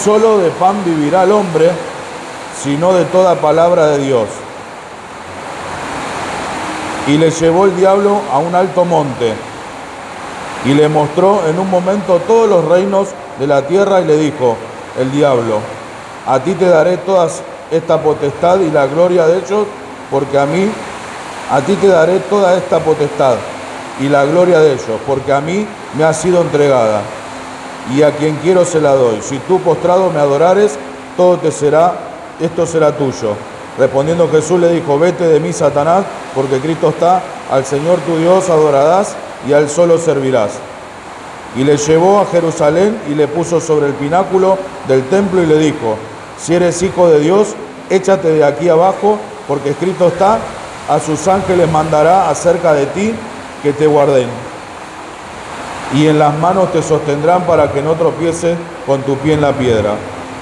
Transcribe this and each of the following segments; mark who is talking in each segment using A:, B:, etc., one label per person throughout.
A: solo de pan vivirá el hombre, sino de toda palabra de Dios. Y le llevó el diablo a un alto monte, y le mostró en un momento todos los reinos de la tierra, y le dijo el diablo: a ti te daré toda esta potestad y la gloria de ellos, porque a ti te daré toda esta potestad y la gloria de ellos, porque a mí me ha sido entregada, y a quien quiero se la doy. Si tú postrado me adorares, esto será tuyo. Respondiendo Jesús le dijo: vete de mí, Satanás, porque Cristo está: al Señor tu Dios adorarás y a Él solo servirás. Y le llevó a Jerusalén y le puso sobre el pináculo del templo y le dijo: si eres hijo de Dios, échate de aquí abajo, porque escrito está: a sus ángeles mandará acerca de ti que te guarden, y en las manos te sostendrán para que no tropieces con tu pie en la piedra.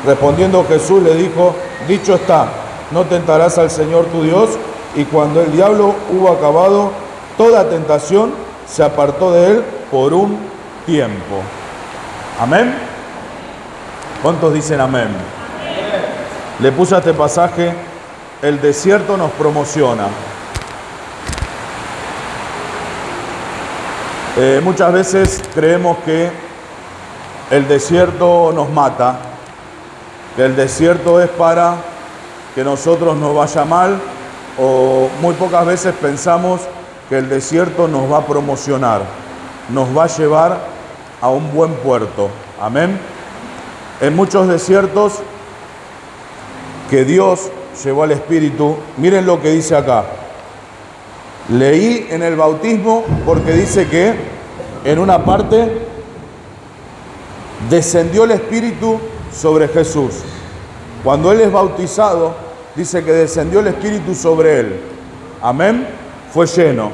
A: Respondiendo Jesús le dijo: dicho está, no tentarás al Señor tu Dios. Y cuando el diablo hubo acabado toda tentación, se apartó de él por un tiempo. ¿Amén? ¿Cuántos dicen amén? Amén. Le puse a este pasaje: el desierto nos promociona. Muchas veces creemos que el desierto nos mata, que el desierto es para que nosotros nos vaya mal, o muy pocas veces pensamos que el desierto nos va a promocionar, nos va a llevar a un buen puerto. Amén. En muchos desiertos que Dios llevó al Espíritu, miren lo que dice acá. Leí en el bautismo porque dice que en una parte descendió el Espíritu sobre Jesús. Cuando Él es bautizado, dice que descendió el Espíritu sobre Él. Amén. Fue lleno.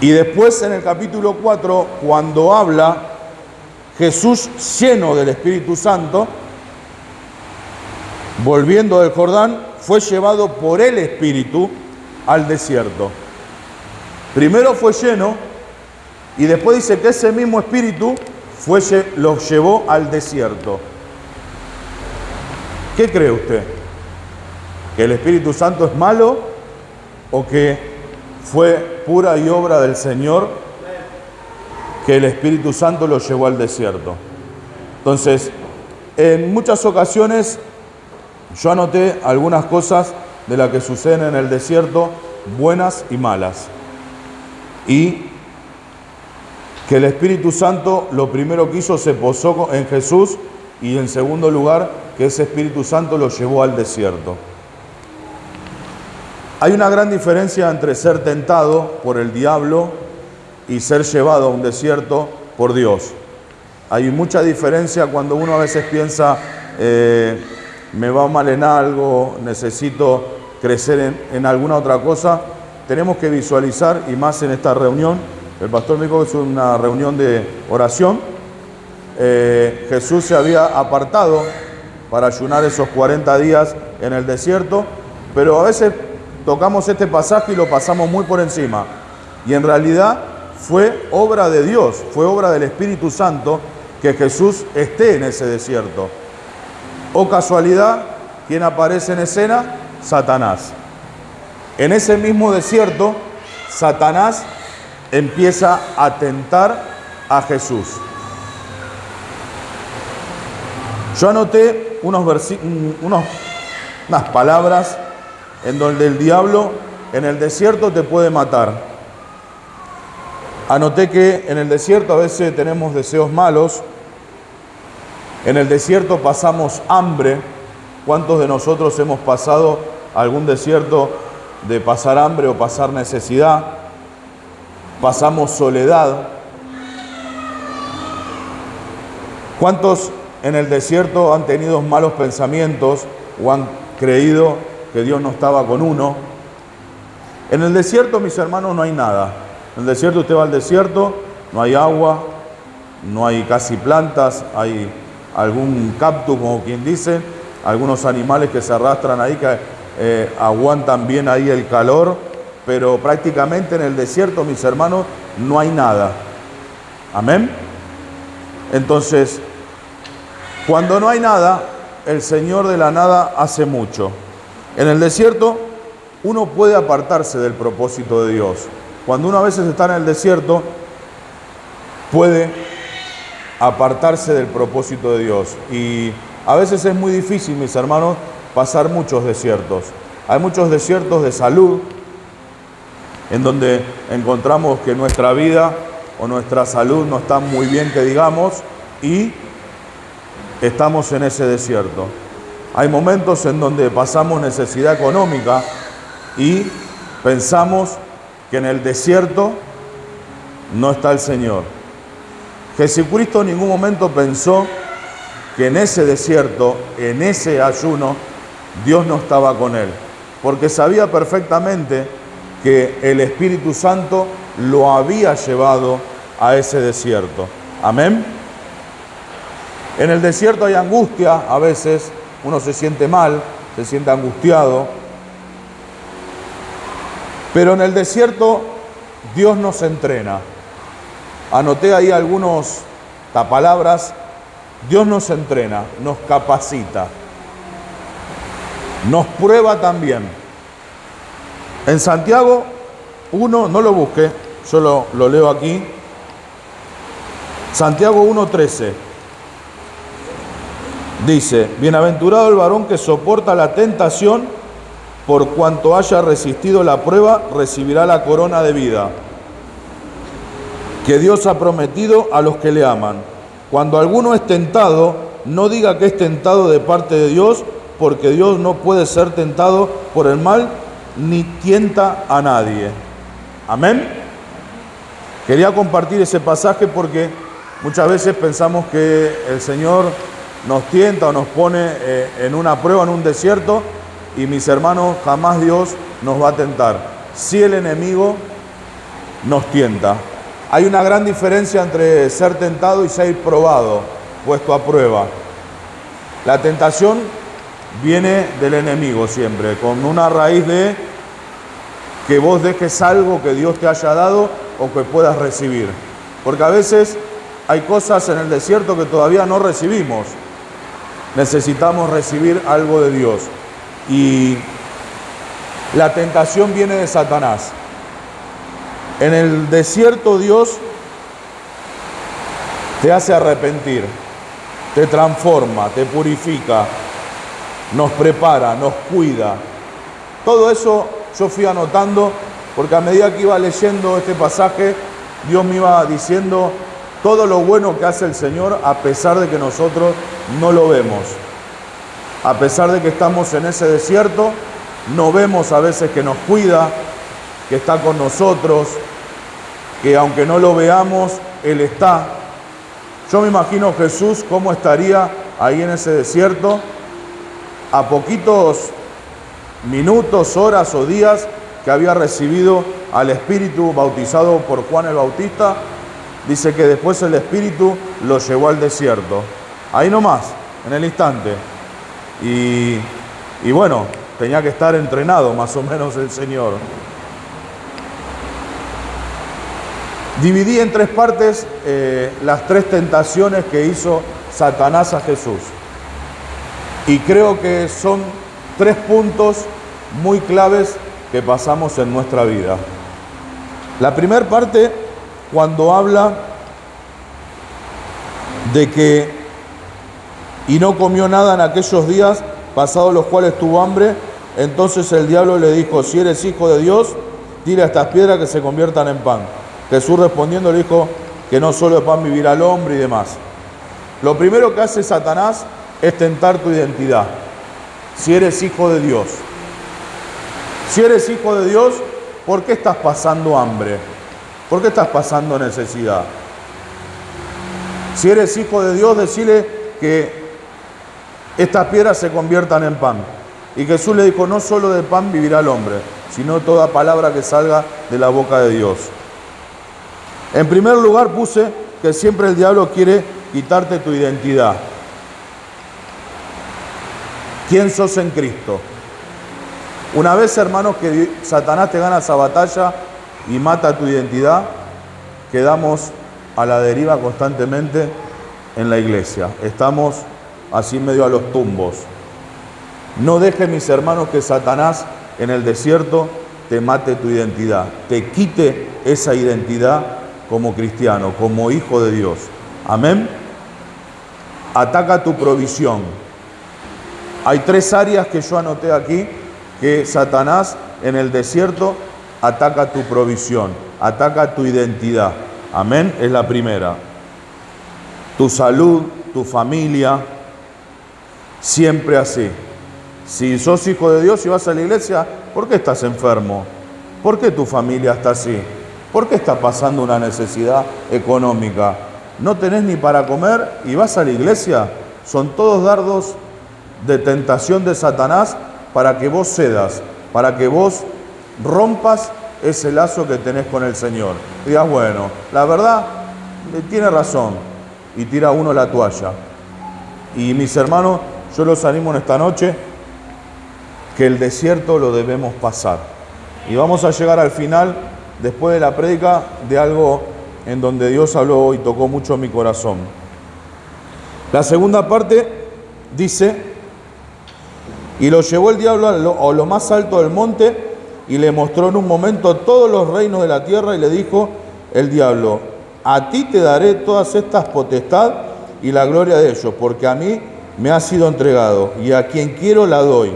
A: Y después en el capítulo 4, cuando habla Jesús lleno del Espíritu Santo, volviendo del Jordán, fue llevado por el Espíritu al desierto. Primero fue lleno y después dice que ese mismo Espíritu lo llevó al desierto. ¿Qué cree usted? ¿Que el Espíritu Santo es malo o que fue pura y obra del Señor que el Espíritu Santo lo llevó al desierto? Entonces, en muchas ocasiones yo anoté algunas cosas de las que suceden en el desierto, buenas y malas. Y que el Espíritu Santo lo primero que hizo, se posó en Jesús, y en segundo lugar, que ese Espíritu Santo lo llevó al desierto. Hay una gran diferencia entre ser tentado por el diablo y ser llevado a un desierto por Dios. Hay mucha diferencia cuando uno a veces piensa, me va mal en algo, necesito crecer en alguna otra cosa. Tenemos que visualizar, y más en esta reunión, el pastor me dijo que es una reunión de oración. Jesús se había apartado para ayunar esos 40 días en el desierto, pero a veces tocamos este pasaje y lo pasamos muy por encima. Y en realidad fue obra de Dios, fue obra del Espíritu Santo que Jesús esté en ese desierto. O casualidad, ¿quién aparece en escena? Satanás. En ese mismo desierto, Satanás empieza a tentar a Jesús. Yo anoté unas palabras en donde el diablo en el desierto te puede matar. Anoté que en el desierto a veces tenemos deseos malos. En el desierto pasamos hambre. ¿Cuántos de nosotros hemos pasado algún desierto de pasar hambre o pasar necesidad? Pasamos soledad. ¿Cuántos en el desierto han tenido malos pensamientos o han creído que Dios no estaba con uno? En el desierto, mis hermanos, no hay nada. En el desierto, usted va al desierto, no hay agua, no hay casi plantas, hay algún cactus, como quien dice, algunos animales que se arrastran ahí, que aguantan bien ahí el calor, pero prácticamente en el desierto, mis hermanos, no hay nada. Amén. Entonces, Cuando no hay nada, el Señor de la nada hace mucho. En el desierto, uno puede apartarse del propósito de Dios. Cuando uno a veces está en el desierto, puede apartarse del propósito de Dios. Y a veces es muy difícil, mis hermanos, pasar muchos desiertos. Hay muchos desiertos de salud, en donde encontramos que nuestra vida o nuestra salud no está muy bien, que digamos, y estamos en ese desierto. Hay momentos en donde pasamos necesidad económica y pensamos que en el desierto no está el Señor. Jesucristo en ningún momento pensó que en ese desierto, en ese ayuno, Dios no estaba con él, porque sabía perfectamente que el Espíritu Santo lo había llevado a ese desierto. Amén. En el desierto hay angustia, a veces uno se siente mal, se siente angustiado, pero en el desierto Dios nos entrena. Anoté ahí algunas palabras. Dios nos entrena, nos capacita, nos prueba también. En Santiago 1, no lo busqué, yo lo leo aquí. Santiago 1:13 dice: bienaventurado el varón que soporta la tentación, por cuanto haya resistido la prueba, recibirá la corona de vida que Dios ha prometido a los que le aman. Cuando alguno es tentado, no diga que es tentado de parte de Dios, porque Dios no puede ser tentado por el mal, ni tienta a nadie. Amén. Quería compartir ese pasaje porque muchas veces pensamos que el Señor nos tienta o nos pone en una prueba, en un desierto, y mis hermanos, jamás Dios nos va a tentar. Si el enemigo nos tienta. Hay una gran diferencia entre ser tentado y ser probado, puesto a prueba. La tentación viene del enemigo siempre, con una raíz de que vos dejes algo que Dios te haya dado o que puedas recibir. Porque a veces hay cosas en el desierto que todavía no recibimos. Necesitamos recibir algo de Dios. Y la tentación viene de Satanás. En el desierto Dios te hace arrepentir, te transforma, te purifica, nos prepara, nos cuida. Todo eso yo fui anotando porque a medida que iba leyendo este pasaje, Dios me iba diciendo todo lo bueno que hace el Señor a pesar de que nosotros no lo vemos. A pesar de que estamos en ese desierto, no vemos a veces que nos cuida, que está con nosotros, que aunque no lo veamos, Él está. Yo me imagino Jesús cómo estaría ahí en ese desierto, a poquitos minutos, horas o días que había recibido al Espíritu bautizado por Juan el Bautista. Dice que después el Espíritu lo llevó al desierto. Ahí nomás, en el instante. Y bueno, tenía que estar entrenado más o menos el Señor. Dividí en 3 partes las 3 tentaciones que hizo Satanás a Jesús. Y creo que son 3 puntos muy claves que pasamos en nuestra vida. La primera parte, cuando habla de que y no comió nada en aquellos días, pasados los cuales tuvo hambre, entonces el diablo le dijo: si eres hijo de Dios, dile a estas piedras que se conviertan en pan. Jesús respondiendo le dijo que no solo de pan vivirá el hombre y demás. Lo primero que hace Satanás es tentar tu identidad. Si eres hijo de Dios. Si eres hijo de Dios, ¿por qué estás pasando hambre? ¿Por qué estás pasando necesidad? Si eres hijo de Dios, decile que estas piedras se conviertan en pan. Y Jesús le dijo: no solo de pan vivirá el hombre, sino toda palabra que salga de la boca de Dios. En primer lugar puse que siempre el diablo quiere quitarte tu identidad. ¿Quién sos en Cristo? Una vez, hermanos, que Satanás te gana esa batalla y mata tu identidad, quedamos a la deriva constantemente en la iglesia. Estamos así medio a los tumbos. No dejes, mis hermanos, que Satanás en el desierto te mate tu identidad, te quite esa identidad como cristiano, como hijo de Dios. Amén. Ataca tu provisión. Hay 3 áreas que yo anoté aquí que Satanás en el desierto ataca tu provisión, ataca tu identidad. Amén, es la primera. Tu salud, tu familia, siempre así. Si sos hijo de Dios y vas a la iglesia, ¿por qué estás enfermo? ¿Por qué tu familia está así? ¿Por qué está pasando una necesidad económica? ¿No tenés ni para comer y vas a la iglesia? Son todos dardos de tentación de Satanás para que vos cedas, para que vos rompas ese lazo que tenés con el Señor. Y digas, bueno, la verdad, tiene razón, y tira uno la toalla. Y mis hermanos, yo los animo en esta noche que el desierto lo debemos pasar. Y vamos a llegar al final, después de la prédica, de algo en donde Dios habló y tocó mucho mi corazón. La segunda parte dice: y lo llevó el diablo a lo más alto del monte y le mostró en un momento todos los reinos de la tierra y le dijo el diablo: a ti te daré todas estas potestad y la gloria de ellos, porque a mí me ha sido entregado y a quien quiero la doy.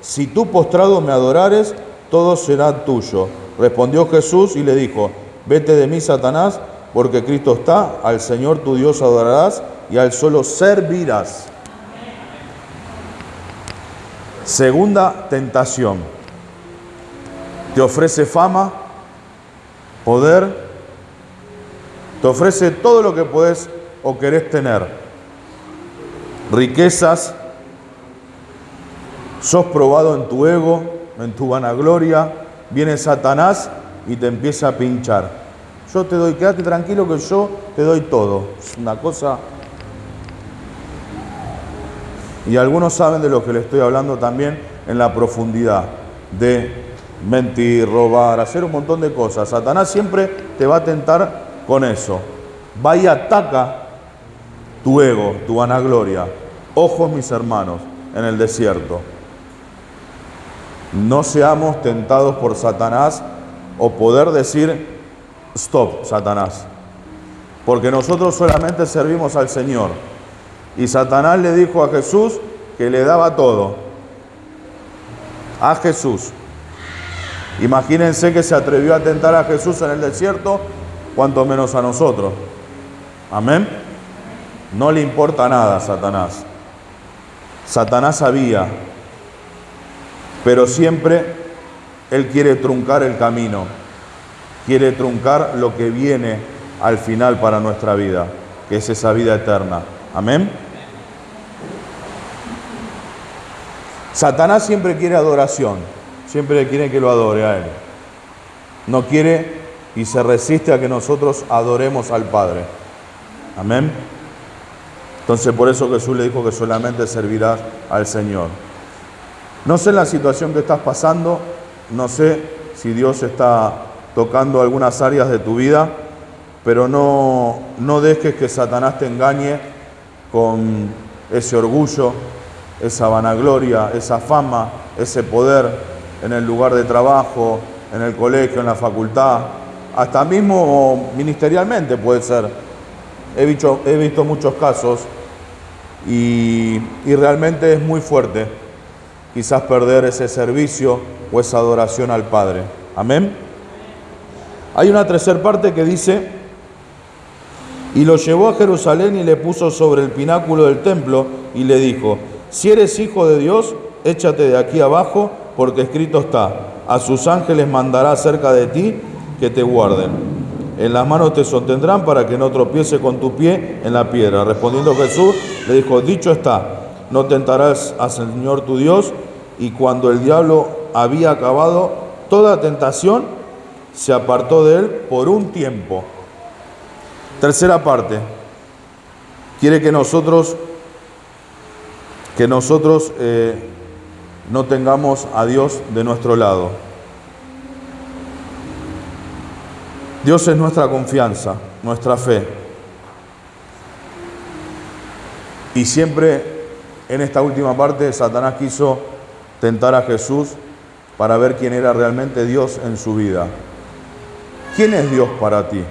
A: Si tú postrado me adorares, todo será tuyo. Respondió Jesús y le dijo: vete de mí, Satanás, porque Cristo está, al Señor tu Dios adorarás y al solo servirás. Segunda tentación. Te ofrece fama, poder, te ofrece todo lo que podés o querés tener. Riquezas, sos probado en tu ego, en tu vanagloria, viene Satanás y te empieza a pinchar. Yo te doy, quédate tranquilo que yo te doy todo. Es una cosa... Y algunos saben de lo que les estoy hablando también en la profundidad de mentir, robar, hacer un montón de cosas. Satanás siempre te va a tentar con eso. Va y ataca tu ego, tu vanagloria. Ojos, mis hermanos, en el desierto. No seamos tentados por Satanás o poder decir: stop, Satanás. Porque nosotros solamente servimos al Señor. Y Satanás le dijo a Jesús que le daba todo. A Jesús. Imagínense que se atrevió a tentar a Jesús en el desierto, cuanto menos a nosotros. Amén. No le importa nada a Satanás. Satanás sabía, pero siempre él quiere truncar el camino, quiere truncar lo que viene al final para nuestra vida, que es esa vida eterna. Amén. Satanás siempre quiere adoración, siempre quiere que lo adore a él. No quiere y se resiste a que nosotros adoremos al Padre. Amén. Entonces por eso Jesús le dijo que solamente servirás al Señor. No sé la situación que estás pasando, no sé si Dios está tocando algunas áreas de tu vida, pero no dejes que Satanás te engañe con ese orgullo, esa vanagloria, esa fama, ese poder en el lugar de trabajo, en el colegio, en la facultad, hasta mismo ministerialmente puede ser. He visto muchos casos y realmente es muy fuerte quizás perder ese servicio o esa adoración al Padre. Amén. Hay una tercera parte que dice: y lo llevó a Jerusalén y le puso sobre el pináculo del templo y le dijo: si eres hijo de Dios, échate de aquí abajo, porque escrito está: a sus ángeles mandará cerca de ti que te guarden. En las manos te sostendrán para que no tropiece con tu pie en la piedra. Respondiendo Jesús, le dijo: dicho está, no tentarás al Señor tu Dios. Y cuando el diablo había acabado toda tentación, se apartó de él por un tiempo. Tercera parte. Quiere que nosotros no tengamos a Dios de nuestro lado. Dios es nuestra confianza, nuestra fe. Y siempre En esta última parte, Satanás quiso tentar a Jesús para ver quién era realmente Dios en su vida. ¿Quién es Dios para ti?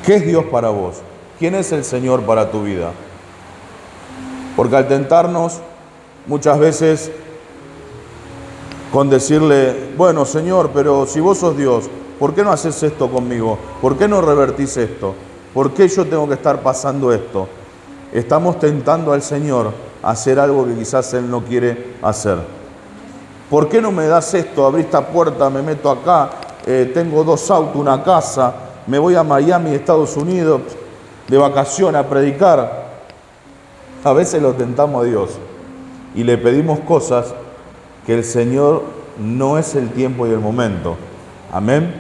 A: ¿Qué es Dios para vos? ¿Quién es el Señor para tu vida? Porque al tentarnos, muchas veces con decirle, bueno, Señor, pero si vos sos Dios, ¿por qué no haces esto conmigo? ¿Por qué no revertís esto? ¿Por qué yo tengo que estar pasando esto? Estamos tentando al Señor a hacer algo que quizás Él no quiere hacer. ¿Por qué no me das esto? Abrí esta puerta, me meto acá, tengo 2 autos, una casa, me voy a Miami, Estados Unidos, de vacaciones a predicar. A veces lo tentamos a Dios y le pedimos cosas que el Señor no es el tiempo y el momento. Amén.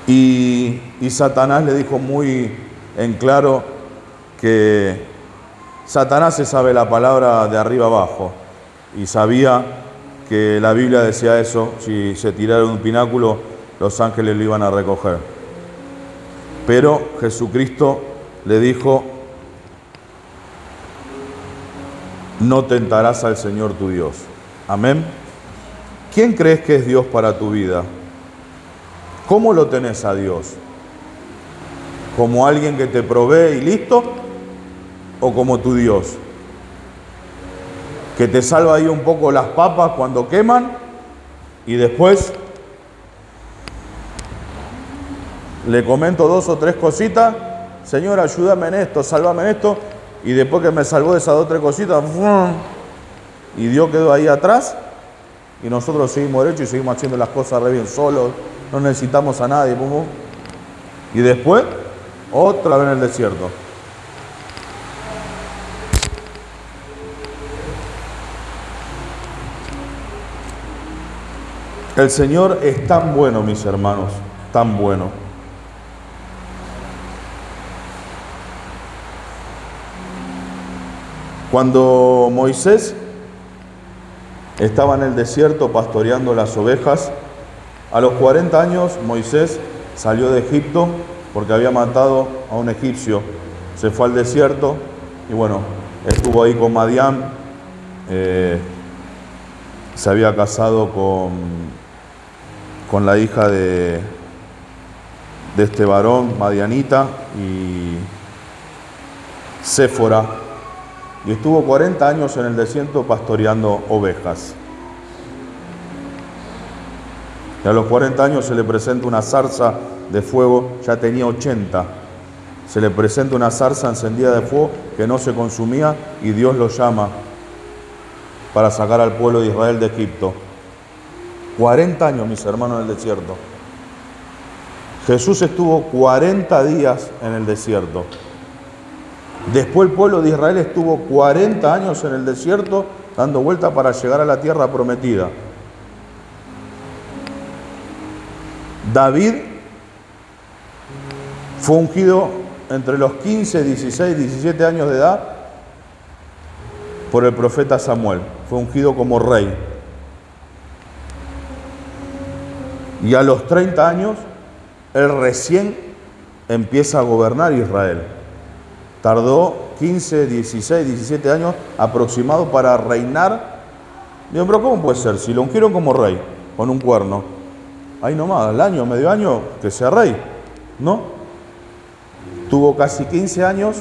A: Y Satanás le dijo muy en claro que Satanás se sabe la palabra de arriba abajo y sabía que la Biblia decía eso, si se tirara de un pináculo los ángeles lo iban a recoger. Pero Jesucristo le dijo, no tentarás al Señor tu Dios. Amén. ¿Quién crees que es Dios para tu vida? ¿Cómo lo tenés a Dios? ¿Como alguien que te provee y listo? ¿O como tu Dios? Que te salva ahí un poco las papas cuando queman y después le comento 2 o 3 cositas, Señor, ayúdame en esto, sálvame en esto, y después que me salvó de esas 2 o 3 cositas, y Dios quedó ahí atrás, y nosotros seguimos derechos y seguimos haciendo las cosas re bien solos, no necesitamos a nadie, y después, otra vez en el desierto. El Señor es tan bueno, mis hermanos, tan bueno. Cuando Moisés estaba en el desierto pastoreando las ovejas, a los 40 años Moisés salió de Egipto porque había matado a un egipcio. Se fue al desierto y bueno, estuvo ahí con Madián, se había casado con la hija de este varón, Madianita, y Séfora, y estuvo 40 años en el desierto pastoreando ovejas. Y a los 40 años se le presenta una zarza de fuego, ya tenía 80. Se le presenta una zarza encendida de fuego que no se consumía y Dios lo llama para sacar al pueblo de Israel de Egipto. 40 años, mis hermanos, en el desierto. Jesús estuvo 40 días en el desierto. Después el pueblo de Israel estuvo 40 años en el desierto dando vuelta para llegar a la tierra prometida. David fue ungido entre los 15, 16, 17 años de edad por el profeta Samuel. Fue ungido como rey. Y a los 30 años, él recién empieza a gobernar Israel. Tardó 15, 16, 17 años aproximado para reinar. Digo, pero ¿cómo puede ser? Si lo ungieron como rey, con un cuerno. Ahí nomás, al año, medio año, que sea rey. ¿No? Tuvo casi 15 años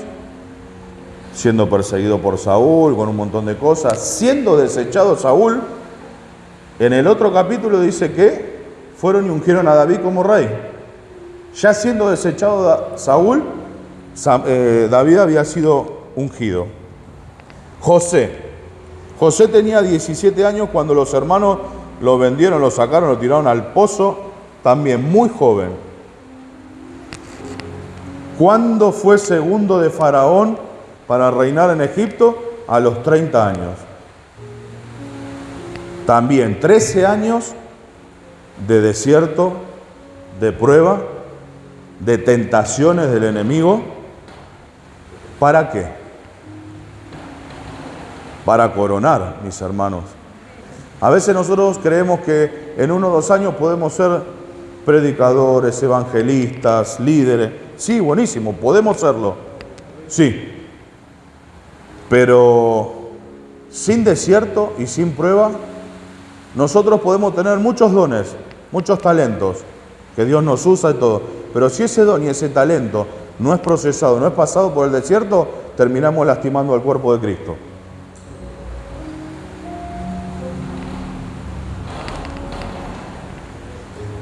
A: siendo perseguido por Saúl, con un montón de cosas. Siendo desechado Saúl, en el otro capítulo dice que fueron y ungieron a David como rey. Ya siendo desechado Saúl, David había sido ungido. José tenía 17 años cuando los hermanos lo vendieron, lo sacaron, lo tiraron al pozo, también muy joven. ¿Cuándo fue segundo de Faraón para reinar en Egipto? A los 30 años. También 13 años de desierto, de prueba, de tentaciones del enemigo. ¿Para qué? Para coronar, mis hermanos. A veces nosotros creemos que en 1 o 2 años podemos ser predicadores, evangelistas, líderes. Sí, buenísimo, podemos serlo. Sí. Pero sin desierto y sin prueba, nosotros podemos tener muchos dones, muchos talentos, que Dios nos usa y todo. Pero si ese don y ese talento no es procesado, no es pasado por el desierto, terminamos lastimando al cuerpo de Cristo.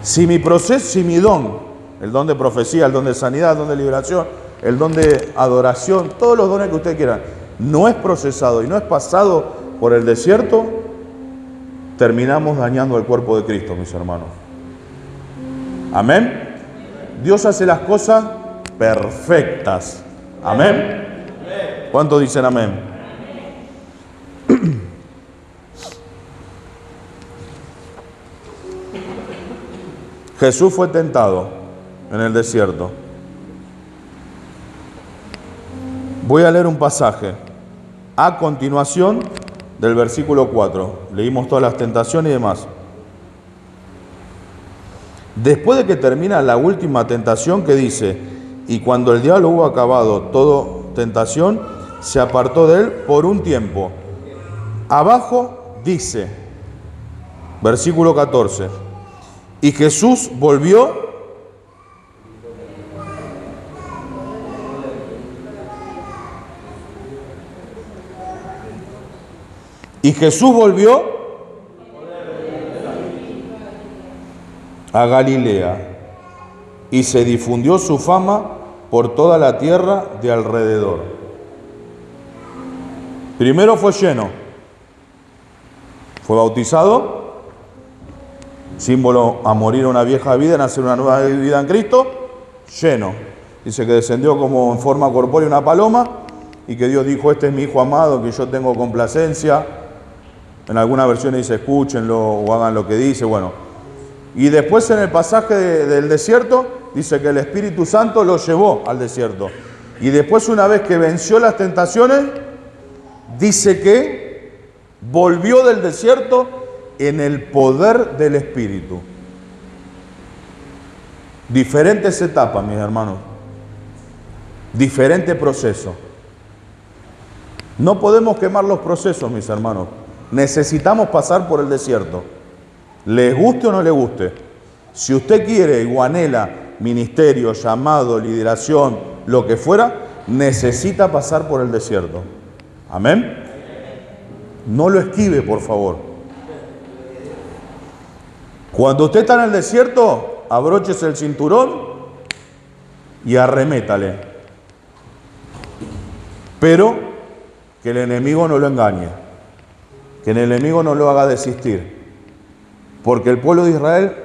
A: Si mi proceso, si mi don, el don de profecía, el don de sanidad, el don de liberación, el don de adoración, todos los dones que ustedes quieran, no es procesado y no es pasado por el desierto, terminamos dañando el cuerpo de Cristo, mis hermanos. Amén. Dios hace las cosas perfectas. Amén. ¿Cuántos dicen amén? Jesús fue tentado en el desierto. Voy a leer un pasaje a continuación del versículo 4. Leímos todas las tentaciones y demás. Después de que termina la última tentación que dice, y cuando el diablo hubo acabado toda tentación, se apartó de él por un tiempo. Abajo dice, versículo 14, y Jesús volvió a Galilea y se difundió su fama por toda la tierra de alrededor. Primero fue lleno, fue bautizado, símbolo a morir a una vieja vida, a nacer una nueva vida en Cristo, lleno. Dice que descendió como en forma corpórea una paloma y que Dios dijo, este es mi hijo amado, que yo tengo complacencia. En algunas versiones dice, escúchenlo o hagan lo que dice, bueno. Y después en el pasaje del desierto, dice que el Espíritu Santo lo llevó al desierto. Y después, una vez que venció las tentaciones, dice que volvió del desierto en el poder del Espíritu. Diferentes etapas, mis hermanos. Diferente proceso. No podemos quemar los procesos, mis hermanos. Necesitamos pasar por el desierto. Les guste o no les guste. Si usted quiere o anhela ministerio, llamado, lideración, lo que fuera, necesita pasar por el desierto. Amén. No lo esquive, por favor. Cuando usted está en el desierto, abróchese el cinturón y arremétale. Pero que el enemigo no lo engañe, que el enemigo no lo haga desistir. Porque el pueblo de Israel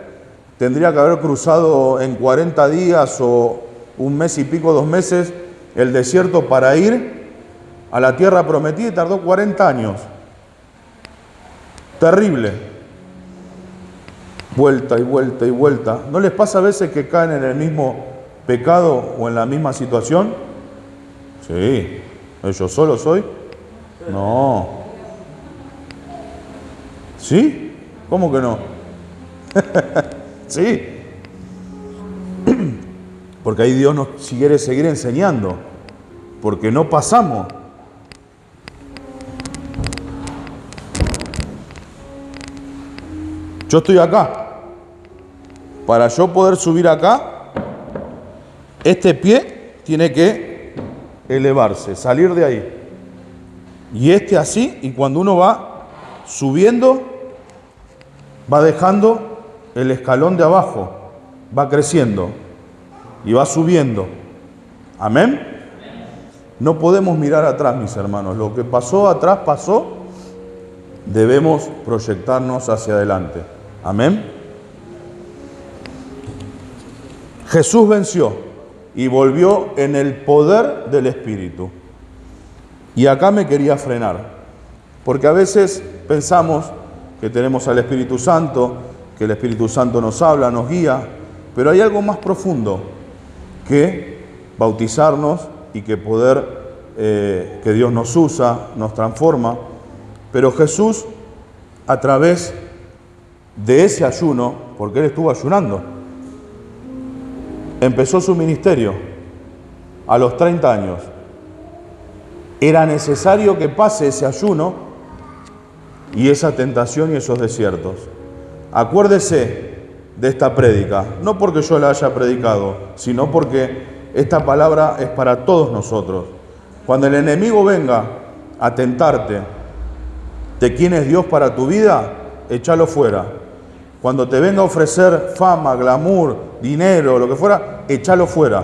A: tendría que haber cruzado en 40 días o un mes y pico, 2 meses, el desierto para ir a la tierra prometida y tardó 40 años. Terrible. Vuelta y vuelta y vuelta. ¿No les pasa a veces que caen en el mismo pecado o en la misma situación? Sí. ¿Yo solo soy? No. ¿Sí? ¿Cómo que no? Sí. Porque ahí Dios nos quiere seguir enseñando. Porque no pasamos. Yo estoy acá. Para yo poder subir acá, este pie tiene que elevarse, salir de ahí. Y este así, y cuando uno va subiendo, va dejando el escalón de abajo, va creciendo y va subiendo. Amén. No podemos mirar atrás, mis hermanos. Lo que pasó atrás pasó. Debemos proyectarnos hacia adelante. Amén. Jesús venció y volvió en el poder del Espíritu. Y acá me quería frenar, porque a veces pensamos que tenemos al Espíritu Santo, que el Espíritu Santo nos habla, nos guía, pero hay algo más profundo que bautizarnos y que poder, que Dios nos usa, nos transforma. Pero Jesús, a través de ese ayuno, porque Él estuvo ayunando, empezó su ministerio a los 30 años. Era necesario que pase ese ayuno y esa tentación y esos desiertos. Acuérdese de esta prédica, no porque yo la haya predicado, sino porque esta palabra es para todos nosotros. Cuando el enemigo venga a tentarte de quién es Dios para tu vida, échalo fuera. Cuando te venga a ofrecer fama, glamour, dinero, lo que fuera, échalo fuera.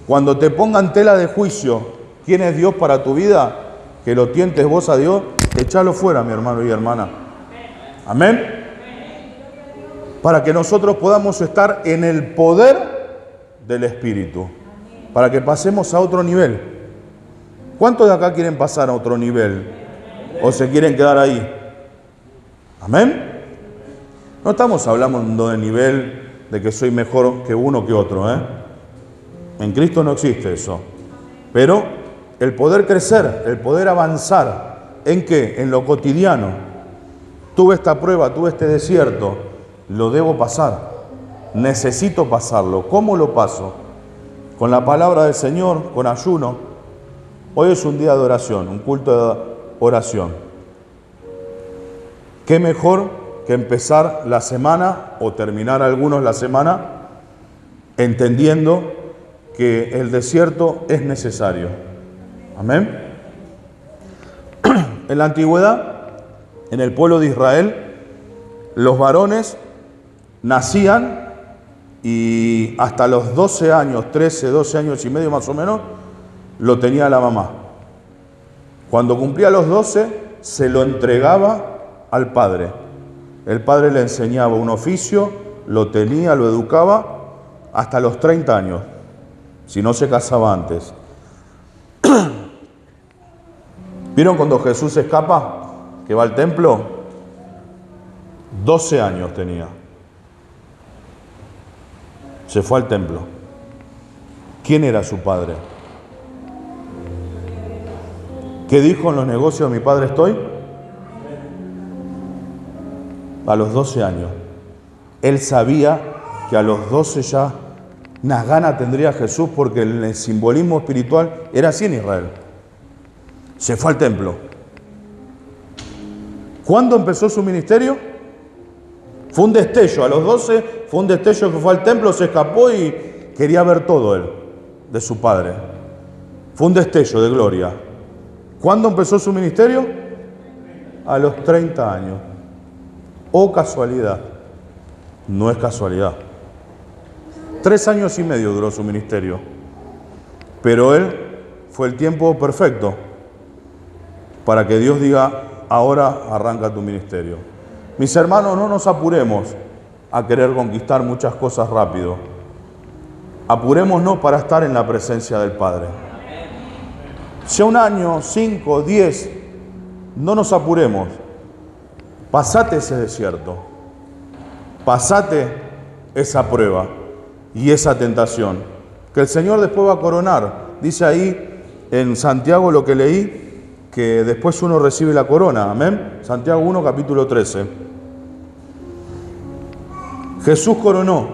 A: Cuando te pongan tela de juicio, quién es Dios para tu vida, que lo tientes vos a Dios, échalo fuera, mi hermano y hermana. Amén. Para que nosotros podamos estar en el poder del Espíritu, para que pasemos a otro nivel. ¿Cuántos de acá quieren pasar a otro nivel? ¿O se quieren quedar ahí? Amén. No estamos hablando de nivel de que soy mejor que uno que otro, ¿eh? En Cristo no existe eso. Pero el poder crecer, el poder avanzar, ¿en qué? En lo cotidiano. Tuve esta prueba, tuve este desierto, lo debo pasar. Necesito pasarlo. ¿Cómo lo paso? Con la palabra del Señor, con ayuno. Hoy es un día de oración, un culto de oración. ¿Qué mejor que empezar la semana o terminar algunos la semana entendiendo que el desierto es necesario? Amén. En la antigüedad, en el pueblo de Israel, los varones nacían y hasta los 12 años, 13, 12 años y medio más o menos, lo tenía la mamá. Cuando cumplía los 12, se lo entregaba al padre. El padre le enseñaba un oficio, lo tenía, lo educaba hasta los 30 años, si no se casaba antes. ¿Vieron cuando Jesús escapa, que va al templo? 12 años tenía. Se fue al templo. ¿Quién era su padre? ¿Qué dijo en los negocios de mi padre estoy? A los 12 años. Él sabía que a los 12 ya unas ganas tendría Jesús, porque el simbolismo espiritual era así en Israel. Se fue al templo. ¿Cuándo empezó su ministerio? Fue un destello. A los 12 fue un destello que fue al templo, se escapó y quería ver todo él, de su padre. Fue un destello de gloria. ¿Cuándo empezó su ministerio? A los 30 años. ¿O casualidad? No es casualidad. 3 años y medio duró su ministerio. Pero él fue el tiempo perfecto para que Dios diga, ahora arranca tu ministerio. Mis hermanos, no nos apuremos a querer conquistar muchas cosas rápido. Apurémonos para estar en la presencia del Padre. Sea 1 año, 5, 10, no nos apuremos. Pasate ese desierto, pasate esa prueba y esa tentación, que el Señor después va a coronar. Dice ahí en Santiago lo que leí, que después uno recibe la corona. Amén. Santiago 1, capítulo 13. Jesús coronó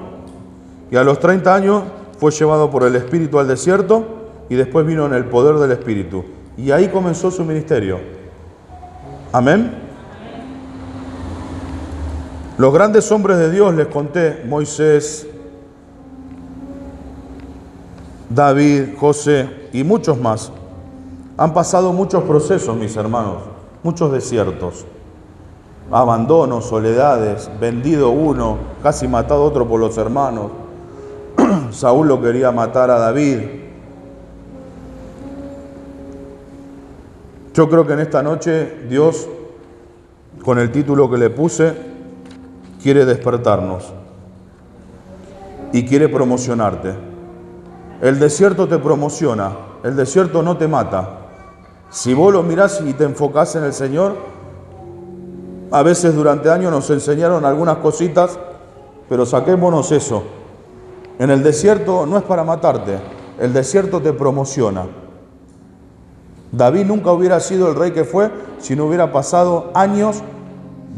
A: y a los 30 años fue llevado por el Espíritu al desierto y después vino en el poder del Espíritu. Y ahí comenzó su ministerio. Amén. Los grandes hombres de Dios, les conté, Moisés, David, José y muchos más, han pasado muchos procesos, mis hermanos, muchos desiertos, abandonos, soledades, vendido uno, casi matado otro por los hermanos. Saúl lo quería matar a David. Yo creo que en esta noche Dios, con el título que le puse, quiere despertarnos y quiere promocionarte. El desierto te promociona, el desierto no te mata. Si vos lo mirás y te enfocás en el Señor, a veces durante años nos enseñaron algunas cositas, pero saquémonos eso. En el desierto no es para matarte, el desierto te promociona. David nunca hubiera sido el rey que fue si no hubiera pasado años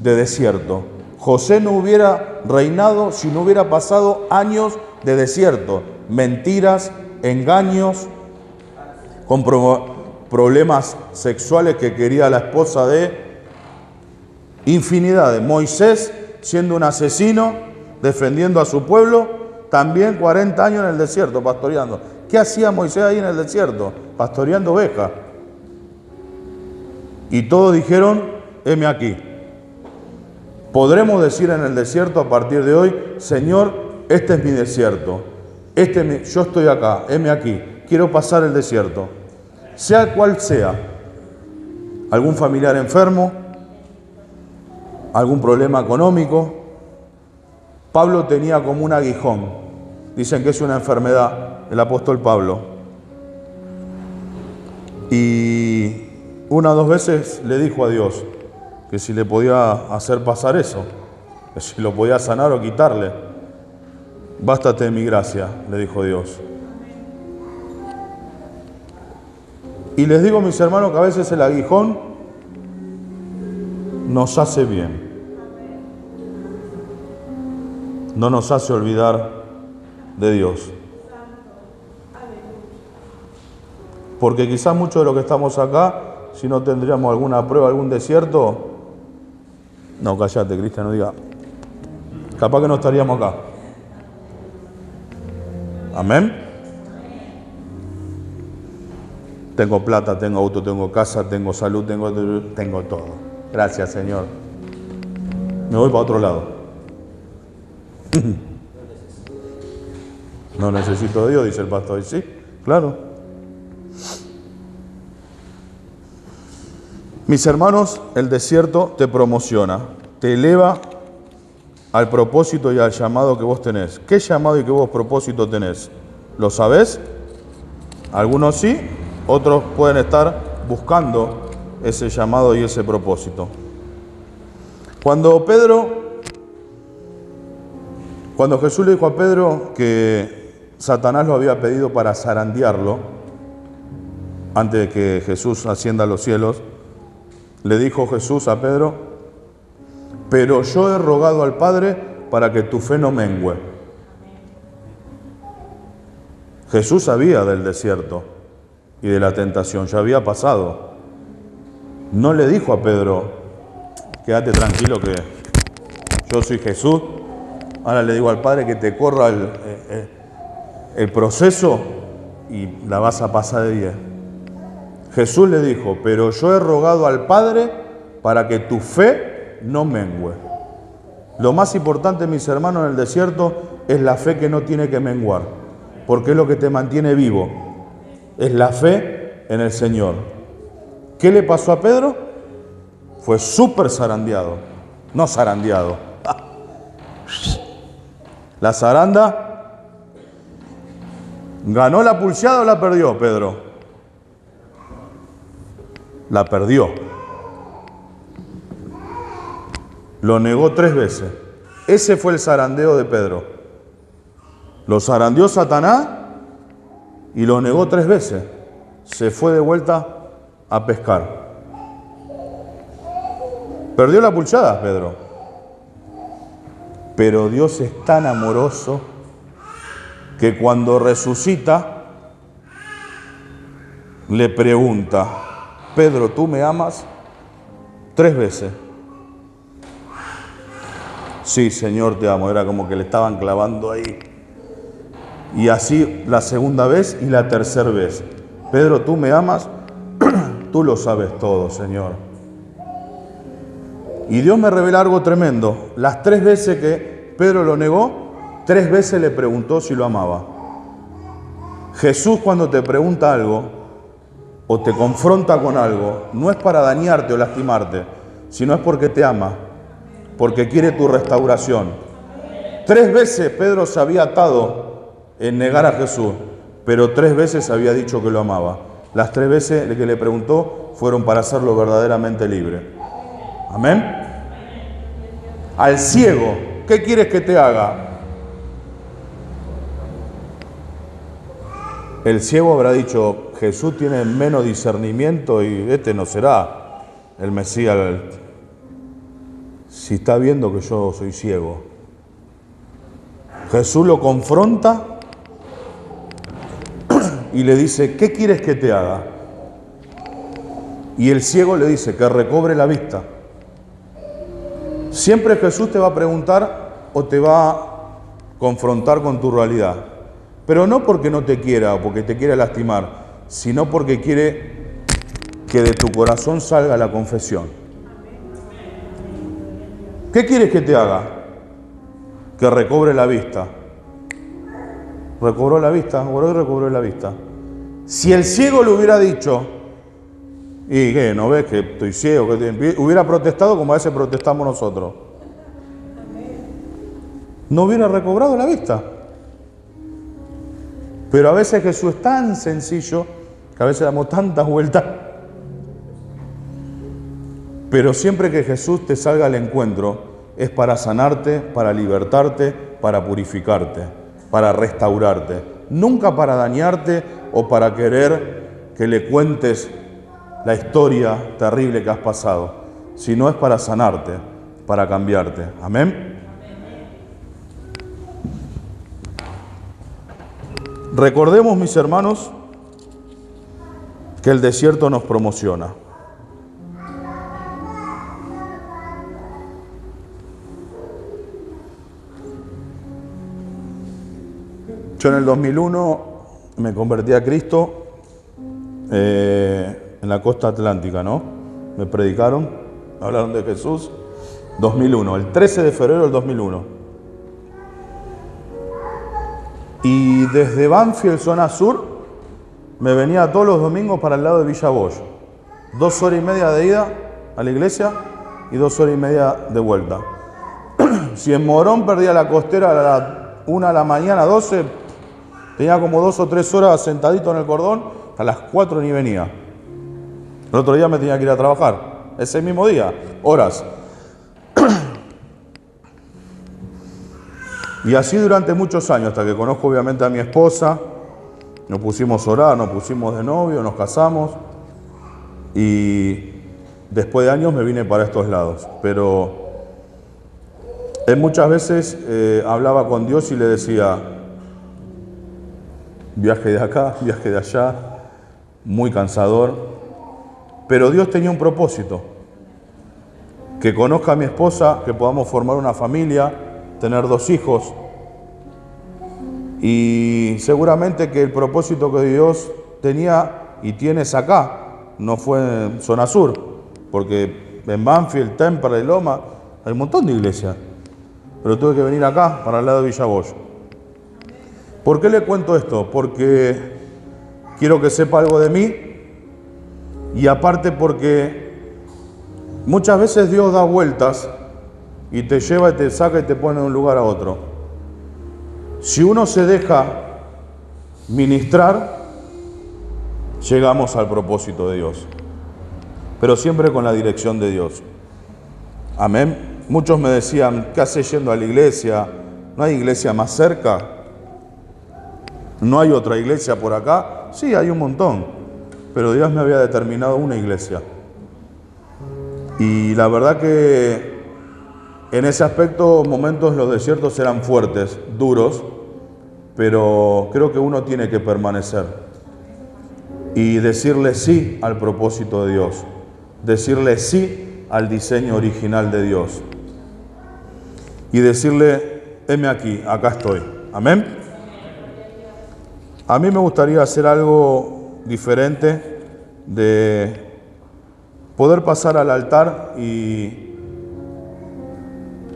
A: de desierto. José no hubiera reinado si no hubiera pasado años de desierto, mentiras, engaños, problemas sexuales que quería la esposa de infinidades. Moisés, siendo un asesino, defendiendo a su pueblo, también 40 años en el desierto, pastoreando. ¿Qué hacía Moisés ahí en el desierto? Pastoreando ovejas. Y todos dijeron, heme aquí. Podremos decir en el desierto a partir de hoy, Señor, este es mi desierto. Yo estoy acá, heme aquí. Quiero pasar el desierto. Sea cual sea. Algún familiar enfermo, algún problema económico. Pablo tenía como un aguijón. Dicen que es una enfermedad, el apóstol Pablo. Y una o dos veces le dijo a Dios que si le podía hacer pasar eso, que si lo podía sanar o quitarle. Bástate de mi gracia, le dijo Dios. Y les digo, mis hermanos, que a veces el aguijón nos hace bien. No nos hace olvidar de Dios. Porque quizás muchos de los que estamos acá, si no tendríamos alguna prueba, algún desierto, no, cállate, Cristian, no diga, capaz que no estaríamos acá. Amén. Tengo plata, tengo auto, tengo casa, tengo salud, tengo todo. Gracias, Señor. Me voy para otro lado. No necesito de Dios, dice el pastor. Y sí, claro. Mis hermanos, el desierto te promociona, te eleva al propósito y al llamado que vos tenés. ¿Qué llamado y qué vos propósito tenés? ¿Lo sabés? Algunos sí, otros pueden estar buscando ese llamado y ese propósito. Cuando Jesús le dijo a Pedro que Satanás lo había pedido para zarandearlo, antes de que Jesús ascienda a los cielos, le dijo Jesús a Pedro, pero yo he rogado al Padre para que tu fe no mengüe. Jesús sabía del desierto y de la tentación, ya había pasado. No le dijo a Pedro, quédate tranquilo que yo soy Jesús, ahora le digo al Padre que te corra el proceso y la vas a pasar de 10. Jesús le dijo, pero yo he rogado al Padre para que tu fe no mengüe. Lo más importante, mis hermanos, en el desierto es la fe que no tiene que menguar, porque es lo que te mantiene vivo. Es la fe en el Señor. ¿Qué le pasó a Pedro? Fue súper zarandeado. No zarandeado. La zaranda, ¿ganó la pulseada o la perdió, Pedro? La perdió. Lo negó 3 veces. Ese fue el zarandeo de Pedro. Lo zarandeó Satanás y lo negó 3 veces. Se fue de vuelta a pescar. Perdió la pulsada, Pedro. Pero Dios es tan amoroso que cuando resucita le pregunta, Pedro, ¿tú me amas? 3 veces. Sí, Señor, te amo. Era como que le estaban clavando ahí. Y así la segunda vez y la tercera vez. Pedro, ¿tú me amas? Tú lo sabes todo, Señor. Y Dios me revela algo tremendo. Las 3 veces que Pedro lo negó, 3 veces le preguntó si lo amaba. Jesús, cuando te pregunta algo o te confronta con algo, no es para dañarte o lastimarte, sino es porque te ama, porque quiere tu restauración. 3 veces Pedro se había atado en negar a Jesús, pero 3 veces había dicho que lo amaba. Las 3 veces que le preguntó fueron para hacerlo verdaderamente libre. Amén. Al ciego, ¿qué quieres que te haga? El ciego habrá dicho, Jesús tiene menos discernimiento y este no será el Mesías. Si está viendo que yo soy ciego. Jesús lo confronta y le dice, ¿qué quieres que te haga? Y el ciego le dice que recobre la vista. Siempre Jesús te va a preguntar o te va a confrontar con tu realidad. Pero no porque no te quiera o porque te quiera lastimar, sino porque quiere que de tu corazón salga la confesión. ¿Qué quieres que te haga? Que recobre la vista. Recobró la vista, oró y recobró la vista. Si el ciego le hubiera dicho, ¿y qué? ¿No ves que estoy ciego? Hubiera protestado como a veces protestamos nosotros. No hubiera recobrado la vista. Pero a veces Jesús es tan sencillo que a veces damos tantas vueltas. Pero siempre que Jesús te salga al encuentro es para sanarte, para libertarte, para purificarte, para restaurarte. Nunca para dañarte o para querer que le cuentes la historia terrible que has pasado, sino es para sanarte, para cambiarte. Amén. Recordemos, mis hermanos, que el desierto nos promociona. Yo en el 2001 me convertí a Cristo en la costa atlántica, ¿no? Me predicaron, hablaron de Jesús. 2001, el 13 de febrero del 2001. Y desde Banfield, zona sur, me venía todos los domingos para el lado de Villa Bosch. 2 horas y media de ida a la iglesia y 2 horas y media de vuelta. Si en Morón perdía la costera a las 1 de la mañana, 12, tenía como 2 o 3 horas sentadito en el cordón, a las 4 ni venía. El otro día me tenía que ir a trabajar, ese mismo día, horas. Y así durante muchos años, hasta que conozco obviamente a mi esposa, nos pusimos a orar, nos pusimos de novio, nos casamos y después de años me vine para estos lados. Pero muchas veces hablaba con Dios y le decía, viaje de acá, viaje de allá, muy cansador, pero Dios tenía un propósito, que conozca a mi esposa, que podamos formar una familia, tener 2 hijos, y seguramente que el propósito que Dios tenía y tienes acá, no fue en zona sur, porque en Banfield, Temperley, Loma, hay un montón de iglesias, pero tuve que venir acá, para el lado de Villa Bosch. ¿Por qué le cuento esto? Porque quiero que sepa algo de mí y aparte porque muchas veces Dios da vueltas y te lleva y te saca y te pone de un lugar a otro. Si uno se deja ministrar, llegamos al propósito de Dios, pero siempre con la dirección de Dios. Amén. Muchos me decían, ¿qué haces yendo a la iglesia? ¿No hay iglesia más cerca? ¿No hay otra iglesia por acá? Sí, hay un montón, pero Dios me había determinado una iglesia. Y la verdad que en ese aspecto, momentos los desiertos eran fuertes, duros, pero creo que uno tiene que permanecer y decirle sí al propósito de Dios, decirle sí al diseño original de Dios y decirle, heme aquí, acá estoy. Amén. A mí me gustaría hacer algo diferente, de poder pasar al altar y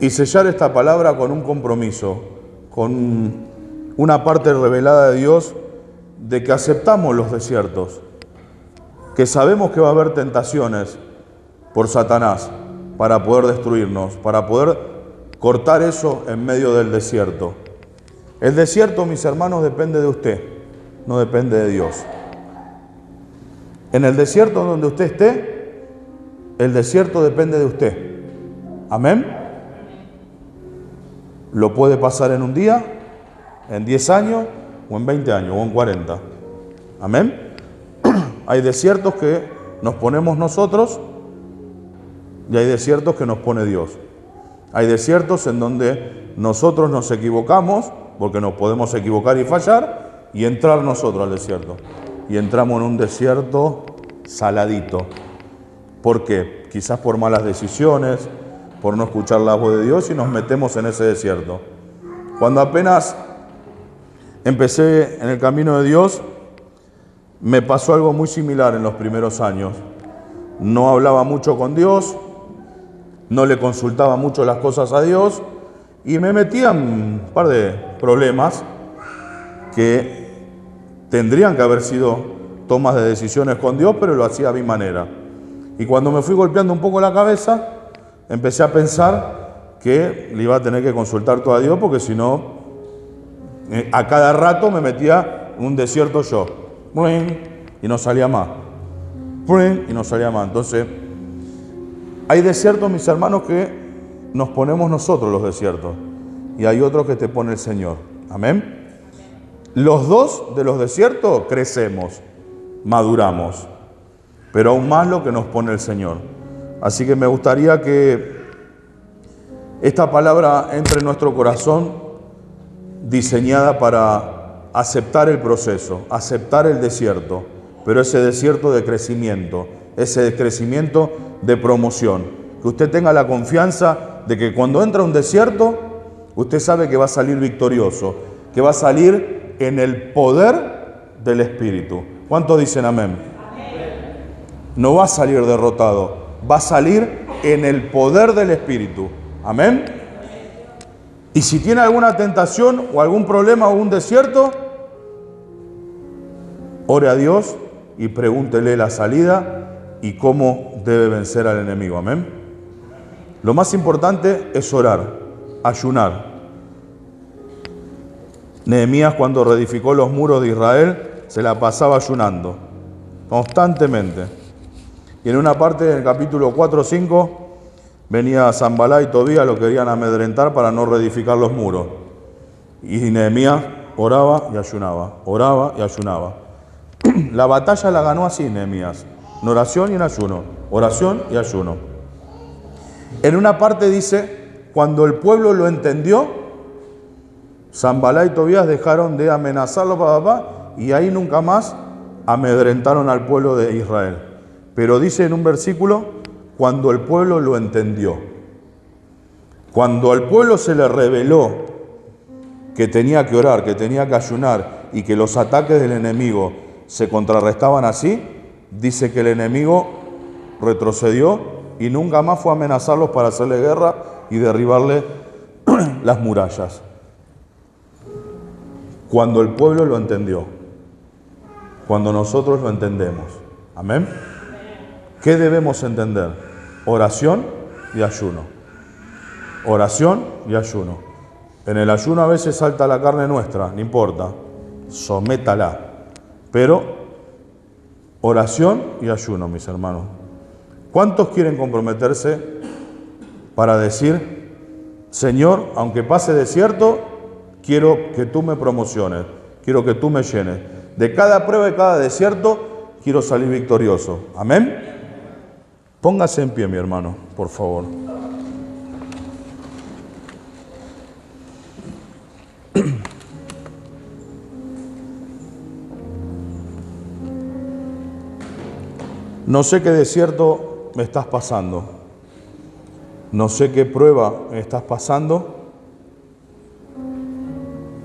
A: sellar esta palabra con un compromiso, con una parte revelada de Dios, de que aceptamos los desiertos, que sabemos que va a haber tentaciones por Satanás para poder destruirnos, para poder cortar eso en medio del desierto. El desierto, mis hermanos, depende de usted, no depende de Dios. En el desierto donde usted esté, el desierto depende de usted. Amén. Lo puede pasar en un día, en 10 años, o en 20 años, o en 40. Amén. Hay desiertos que nos ponemos nosotros y hay desiertos que nos pone Dios. Hay desiertos en donde nosotros nos equivocamos, porque nos podemos equivocar y fallar, y entrar nosotros al desierto. Y entramos en un desierto saladito, ¿Por qué? Quizás por malas decisiones, por no escuchar la voz de Dios y nos metemos en ese desierto. Cuando apenas empecé en el camino de Dios, me pasó algo muy similar en los primeros años. No hablaba mucho con Dios, no le consultaba mucho las cosas a Dios y me metía en un par de problemas que tendrían que haber sido tomas de decisiones con Dios, pero lo hacía a mi manera. Y cuando me fui golpeando un poco la cabeza, empecé a pensar que le iba a tener que consultar todo a Dios, porque si no, a cada rato me metía en un desierto yo. Y no salía más. Y no salía más. Entonces, hay desiertos, mis hermanos, que nos ponemos nosotros los desiertos. Y hay otros que te pone el Señor. Amén. Los dos de los desiertos crecemos, maduramos. Pero aún más lo que nos pone el Señor. Así que me gustaría que esta palabra entre en nuestro corazón, diseñada para aceptar el proceso, aceptar el desierto, pero ese desierto de crecimiento, ese crecimiento de promoción. Que usted tenga la confianza de que cuando entra a un desierto, usted sabe que va a salir victorioso, que va a salir en el poder del Espíritu. ¿Cuántos dicen amén? No va a salir derrotado, va a salir en el poder del Espíritu. Amén. Y si tiene alguna tentación o algún problema o un desierto, ore a Dios y pregúntele la salida y cómo debe vencer al enemigo. Amén. Lo más importante es orar, ayunar. Nehemías, cuando reedificó los muros de Israel, se la pasaba ayunando constantemente. Y en una parte del capítulo 4 o 5, venía Sanbalá y Tobías, lo querían amedrentar para no reedificar los muros. Y Nehemías oraba y ayunaba, oraba y ayunaba. La batalla la ganó así Nehemías, en oración y en ayuno, oración y ayuno. En una parte dice, cuando el pueblo lo entendió, Sanbalá y Tobías dejaron de amenazarlo, y ahí nunca más amedrentaron al pueblo de Israel. Pero dice en un versículo, cuando el pueblo lo entendió. Cuando al pueblo se le reveló que tenía que orar, que tenía que ayunar y que los ataques del enemigo se contrarrestaban así, dice que el enemigo retrocedió y nunca más fue a amenazarlos para hacerle guerra y derribarle las murallas. Cuando el pueblo lo entendió, cuando nosotros lo entendemos. Amén. ¿Qué debemos entender? Oración y ayuno. Oración y ayuno. En el ayuno a veces salta la carne nuestra, no importa, sométala. Pero oración y ayuno, mis hermanos. ¿Cuántos quieren comprometerse para decir, Señor, aunque pase desierto, quiero que tú me promociones, quiero que tú me llenes? De cada prueba y cada desierto, quiero salir victorioso. Amén. Póngase en pie, mi hermano, por favor. No sé qué desierto me estás pasando. No sé qué prueba me estás pasando.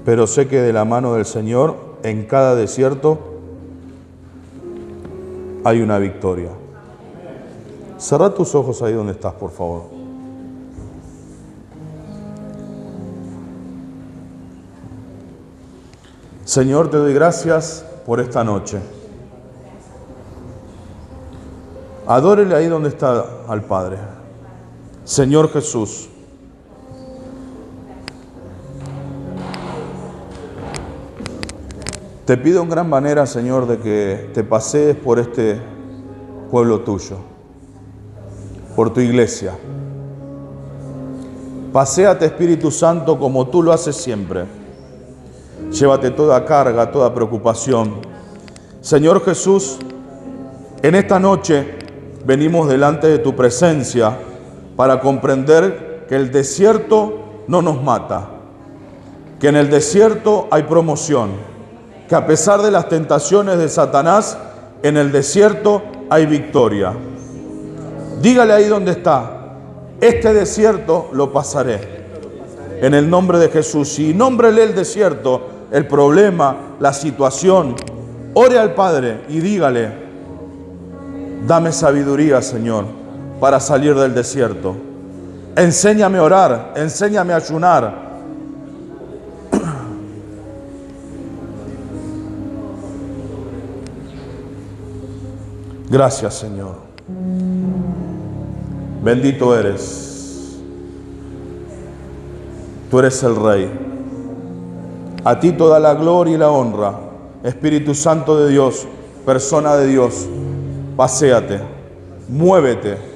A: Pero sé que de la mano del Señor, en cada desierto, hay una victoria. Cerrá tus ojos ahí donde estás, por favor. Señor, te doy gracias por esta noche. Adórele ahí donde está al Padre. Señor Jesús, te pido en gran manera, Señor, de que te pasees por este pueblo tuyo, por tu iglesia. Paséate, Espíritu Santo, como tú lo haces siempre. Llévate toda carga, toda preocupación. Señor Jesús, en esta noche venimos delante de tu presencia para comprender que el desierto no nos mata, que en el desierto hay promoción, que a pesar de las tentaciones de Satanás, en el desierto hay victoria. Dígale ahí donde está: este desierto lo pasaré. En el nombre de Jesús. Y nómbrele el desierto, el problema, la situación. Ore al Padre y dígale: dame sabiduría, Señor, para salir del desierto. Enséñame a orar, enséñame a ayunar. Gracias, Señor. Bendito eres. Tú eres el Rey. A ti toda la gloria y la honra. Espíritu Santo de Dios, persona de Dios, paséate, muévete.